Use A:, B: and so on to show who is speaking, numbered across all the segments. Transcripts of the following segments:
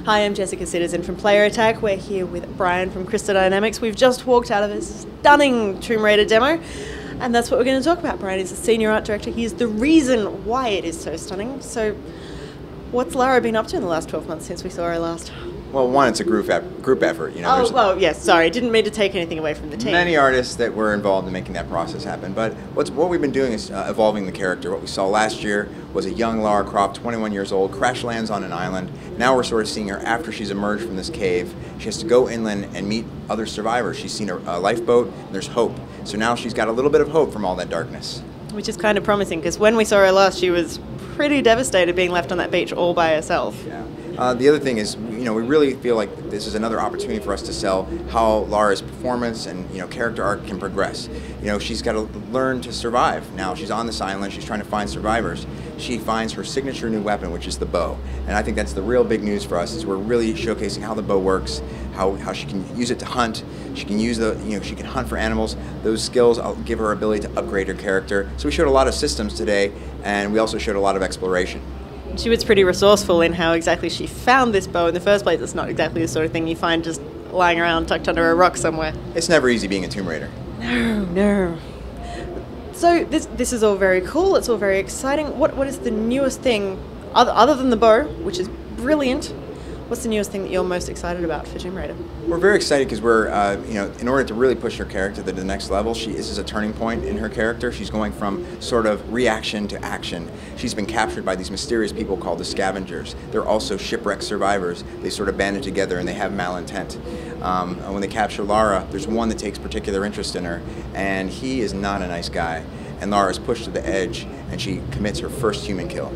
A: Hi, I'm Jessica Citizen from Player Attack. We're here with Brian from Crystal Dynamics. We've just walked out of a stunning Tomb Raider demo, and that's what we're going to talk about. Brian is the senior art director. He is the reason why it is so stunning. So what's Lara been up to in the last 12 months since we saw her last?
B: Well, one, it's a group effort. You know,
A: well, yes, sorry. Didn't mean to take anything away from the team.
B: Many artists that were involved in making that process happen. But what we've been doing is evolving the character. What we saw last year was a young Lara Croft, 21 years old, crash lands on an island. Now we're sort of seeing her after she's emerged from this cave. She has to go inland and meet other survivors. She's seen a lifeboat, and there's hope. So now she's got a little bit of hope from all that darkness. Which
A: is kind of promising, because when we saw her last, she was pretty devastated being left on that beach all by herself.
B: Yeah. The other thing is, you know, we really feel like this is another opportunity for us to sell how Lara's performance and, you know, character arc can progress. You know, she's got to learn to survive. Now she's on this island, she's trying to find survivors. She finds her signature new weapon, which is the bow. And I think that's the real big news for us, is we're really showcasing how the bow works, how she can use it to hunt. She can use she can hunt for animals. Those skills give her ability to upgrade her character. So we showed a lot of systems today, and we also showed a lot of exploration.
A: She was pretty resourceful in how exactly she found this bow in the first place. It's not exactly the sort of thing you find just lying around tucked under a rock somewhere.
B: It's never easy being a Tomb Raider.
A: No. So this is all very cool. It's all very exciting. What is the newest thing, other than the bow, which is brilliant? What's the newest thing that you're most excited about for Tomb Raider? We're
B: very excited because we're, in order to really push her character to the next level, this is a turning point in her character. She's going from sort of reaction to action. She's been captured by these mysterious people called the Scavengers. They're also shipwreck survivors. They sort of banded together and they have malintent. And when they capture Lara, there's one that takes particular interest in her, and he is not a nice guy. And Lara is pushed to the edge, and she commits her first human kill.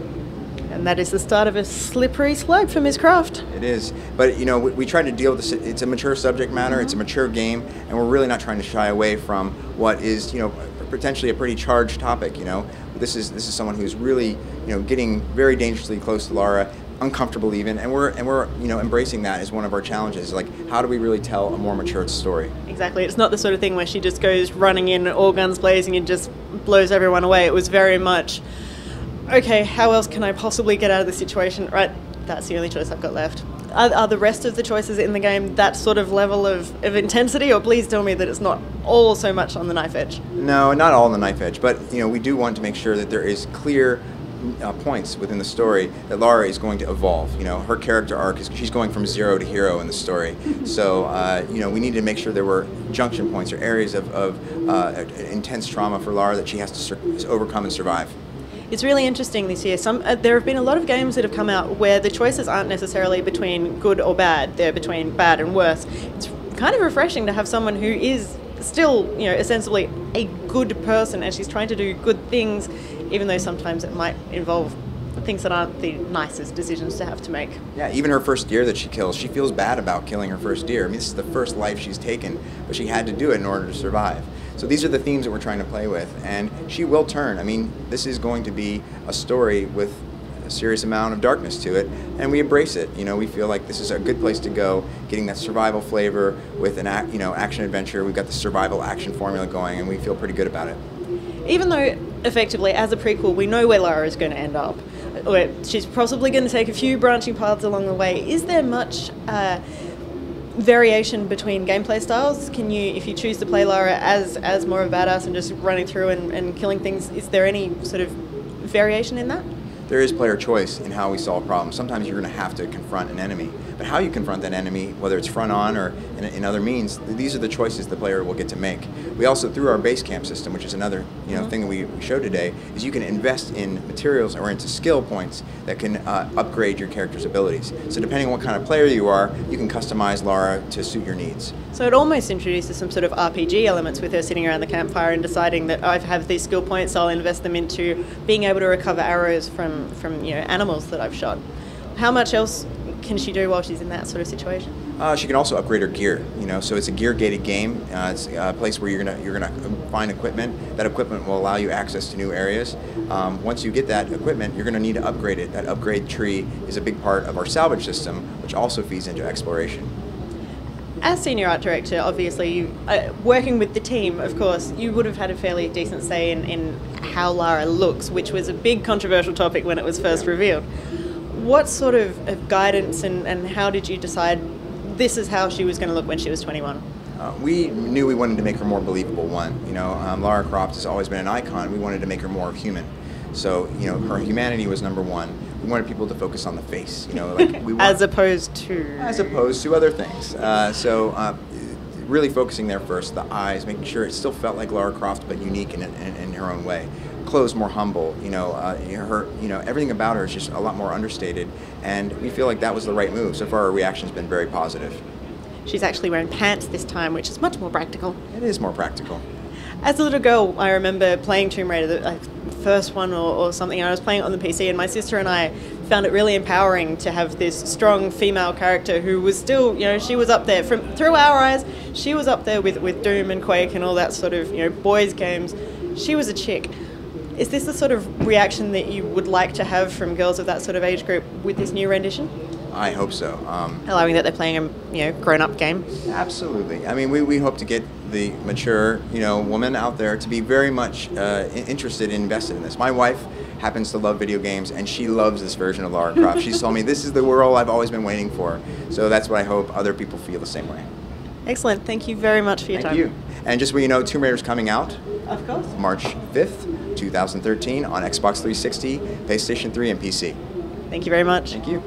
A: And that is the start of a slippery slope for Ms. Croft.
B: It is. But, you know, we try to deal with this. It's a mature subject matter. It's a mature game. And we're really not trying to shy away from what is, you know, potentially a pretty charged topic, you know. This is someone who's really, you know, getting very dangerously close to Lara, uncomfortable even. And we're you know, embracing that as one of our challenges. Like, how do we really tell a more matured story?
A: Exactly. It's not the sort of thing where she just goes running in, all guns blazing, and just blows everyone away. It was very much, okay, how else can I possibly get out of this situation? Right, that's the only choice I've got left. Are the rest of the choices in the game that sort of level of intensity, or please tell me that it's not all so much on the knife edge?
B: No, not all on the knife edge, but, you know, we do want to make sure that there is clear points within the story that Lara is going to evolve. You know, her character arc she's going from zero to hero in the story. So, you know, we need to make sure there were junction points or areas of intense trauma for Lara that she has to overcome and survive.
A: It's really interesting this year. There have been a lot of games that have come out where the choices aren't necessarily between good or bad. They're between bad and worse. It's kind of refreshing to have someone who is still, you know, ostensibly a good person, and she's trying to do good things, even though sometimes it might involve things that aren't the nicest decisions to have to make.
B: Yeah, even her first deer that she kills, she feels bad about killing her first deer. I mean, this is the first life she's taken, but she had to do it in order to survive. So these are the themes that we're trying to play with, and she will turn. I mean, this is going to be a story with a serious amount of darkness to it, and we embrace it. You know, we feel like this is a good place to go, getting that survival flavor with an action adventure. We've got the survival action formula going, and we feel pretty good about it.
A: Even though, effectively, as a prequel, we know where Lara is going to end up. She's possibly going to take a few branching paths along the way. Is there much variation between gameplay styles? Can you, if you choose to play Lara as more of a badass and just running through and killing things, is there any sort of variation in that?
B: There is player choice in how we solve problems. Sometimes you're going to have to confront an enemy, but how you confront that enemy, whether it's front on or in other means, these are the choices the player will get to make. We also, through our base camp system, which is another thing that we showed today, is you can invest in materials or into skill points that can upgrade your character's abilities. So depending on what kind of player you are, you can customize Lara to suit your needs.
A: So it almost introduces some sort of RPG elements with her sitting around the campfire and deciding that I have these skill points, I'll invest them into being able to recover arrows from animals that I've shot. How much else can she do while she's in that sort of situation?
B: She can also upgrade her gear. So it's a gear-gated game. It's a place where you're gonna find equipment. That equipment will allow you access to new areas. Once you get that equipment, you're gonna need to upgrade it. That upgrade tree is a big part of our salvage system, which also feeds into exploration.
A: As senior art director, obviously, working with the team, of course, you would have had a fairly decent say in how Lara looks, which was a big controversial topic when it was first revealed. What sort of guidance and how did you decide this is how she was going to look when she was 21?
B: We knew we wanted to make her more believable, one. You know, Lara Croft has always been an icon. We wanted to make her more human. So, you know, her humanity was number one. We wanted people to focus on the face, you know, like
A: as opposed to
B: other things. Really focusing there first, the eyes, making sure it still felt like Lara Croft, but unique in her own way. Clothes more humble, everything about her is just a lot more understated, and we feel like that was the right move. So far, our reaction's been very positive.
A: She's actually wearing pants this time, which is much more practical.
B: It is more practical.
A: As a little girl, I remember playing Tomb Raider, the first one or something, and I was playing it on the PC, and my sister and I found it really empowering to have this strong female character who was still, she was up there, through our eyes, she was up there with Doom and Quake and all that sort of, boys games. She was a chick. Is this the sort of reaction that you would like to have from girls of that sort of age group with this new rendition?
B: I hope so.
A: Allowing that they're playing a grown-up game?
B: Absolutely. I mean, we hope to get the mature, woman out there to be very much interested and invested in this. My wife happens to love video games, and she loves this version of Lara Croft. She's told me this is the world I've always been waiting for. So that's what I hope other people feel the same way.
A: Excellent. Thank you very much for your time.
B: Thank you. And just so you know, Tomb Raider's coming out.
A: Of course.
B: March 5th, 2013 on Xbox 360, PlayStation 3, and PC.
A: Thank you very much.
B: Thank you.